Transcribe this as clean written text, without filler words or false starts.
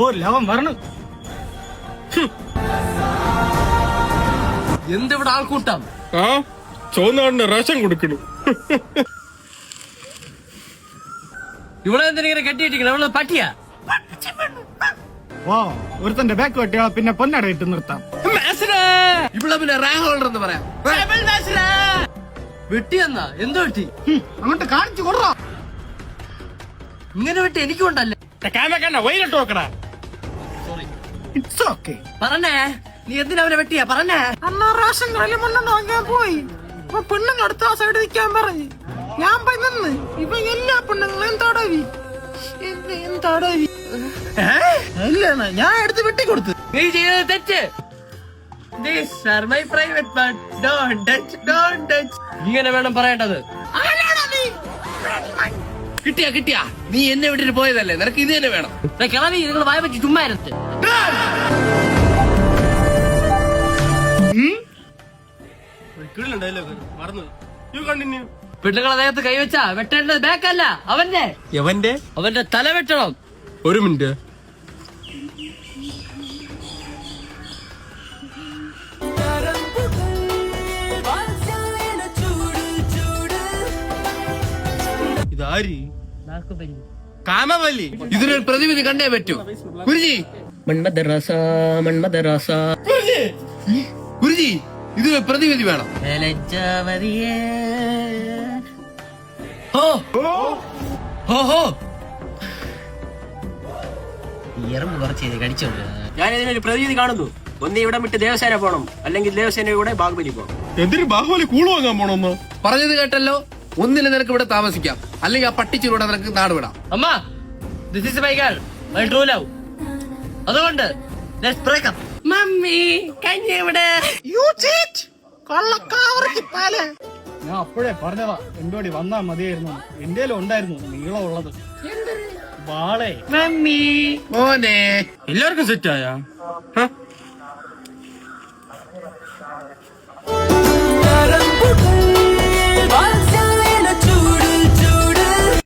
ഡോറിൽ അവൻ വരണം. എന്തിവിടെ ആൾക്കൂട്ടം? ആ ചോന്നാടിന്റെ റേഷൻ കൊടുക്കണു. ഇവിടെ എന്തിനെ കെട്ടിയിട്ടിരിക്കണം? ഇവിടെ പട്ടിയാ? വാ, ഒരുത്തന്റെ ബാക്ക് വെട്ടിയാ പിന്നെ പൊന്നട ഇട്ട് നിർത്താം. ഇവിടെ പിന്നെ റാങ്ക് ഹോൾഡർ എന്ന് പറയാം. വെട്ടിയെന്നാ? എന്ത് വെട്ടി? അങ്ങോട്ട് കാണിച്ചു കൊടുറാ. ഇങ്ങനെ വെട്ടി എനിക്കുണ്ടല്ലേ? വൈകിട്ട് നോക്കടാ. സോറി. It's okay. പറഞ്ഞേ, നീ എന്തിനാ അവനെ വെട്ടിയാ? പറഞ്ഞേ. അന്നാ റേഷൻ കടയിൽ മണ്ണെണ്ണ വാങ്ങാൻ പോയി. അപ്പൊ പെണ്ണുങ്ങൾ അടുത്ത ആ സൈഡ് നിൽക്കാൻ പറഞ്ഞു. ഞാൻ പോയി നിന്ന് ഇപ്പൊ എല്ലാ പെണ്ണുങ്ങളും തടവി. അല്ല, ഞാൻ എടുത്ത് വെട്ടിക്കൊടുത്തു. നീ ചെയ്തത് തെറ്റ്. These are my private part. Don't touch, don't touch. ഇങ്ങനെ വേണം പറയേണ്ടത്. കിട്ടിയാ നീ എന്നെ വിട്ടിട്ട് പോയതല്ലേ, നിനക്ക് ഇത് തന്നെ വേണം. കിളവി, നിങ്ങൾ വായ പറ്റി ചുമ്മാ ഇരുത്ത്. പെണ്ണുങ്ങളെ ദേഹത്ത് കൈവച്ചാ വെട്ടേണ്ടത് ബാക്കല്ല, അവന്റെ അവന്റെ തല വെട്ടണം. ഒരു മിനിറ്റ്. ഇതാരി കാമവല്ലി. ഇതിനൊരു പ്രതിവിധി കണ്ടേ പറ്റൂ. ഗുരുജി, ഗുരുജി, ഇതിനൊരു പ്രതിവിധി വേണം. ഞാൻ ഇതിനൊരു പ്രതിവിധി കാണുന്നു. ഒന്ന് ഇവിടെ വിട്ട് ദേവസേന പോണം, അല്ലെങ്കിൽ ദേവസേനയുടെ ബാഹുബലി പോകണം. എന്തിനു ബാഹുബലി കൂള് വാങ്ങാൻ പോണെന്ന് പറഞ്ഞത് കേട്ടല്ലോ. ഒന്നില് നിനക്ക് ഇവിടെ താമസിക്കാം, അല്ലെങ്കിൽ ആ പട്ടിച്ചിലൂടെ നിനക്ക് നാട് വിടാം. അമ്മ, this is my girl, my true love. അതുകൊണ്ട് ലെറ്റ്സ് ബ്രേക്ക് അപ്പ്. മമ്മി, കഞ്ഞി എവിടെ? ഞാൻ അപ്പോഴേ പറഞ്ഞതാ എന്തോടി വന്നാ മതിയായിരുന്നു. എന്റെ ഉണ്ടായിരുന്നു നീളം ഉള്ളത്. വാളെ മമ്മി, മോനെ എല്ലാവർക്കും സെറ്റായ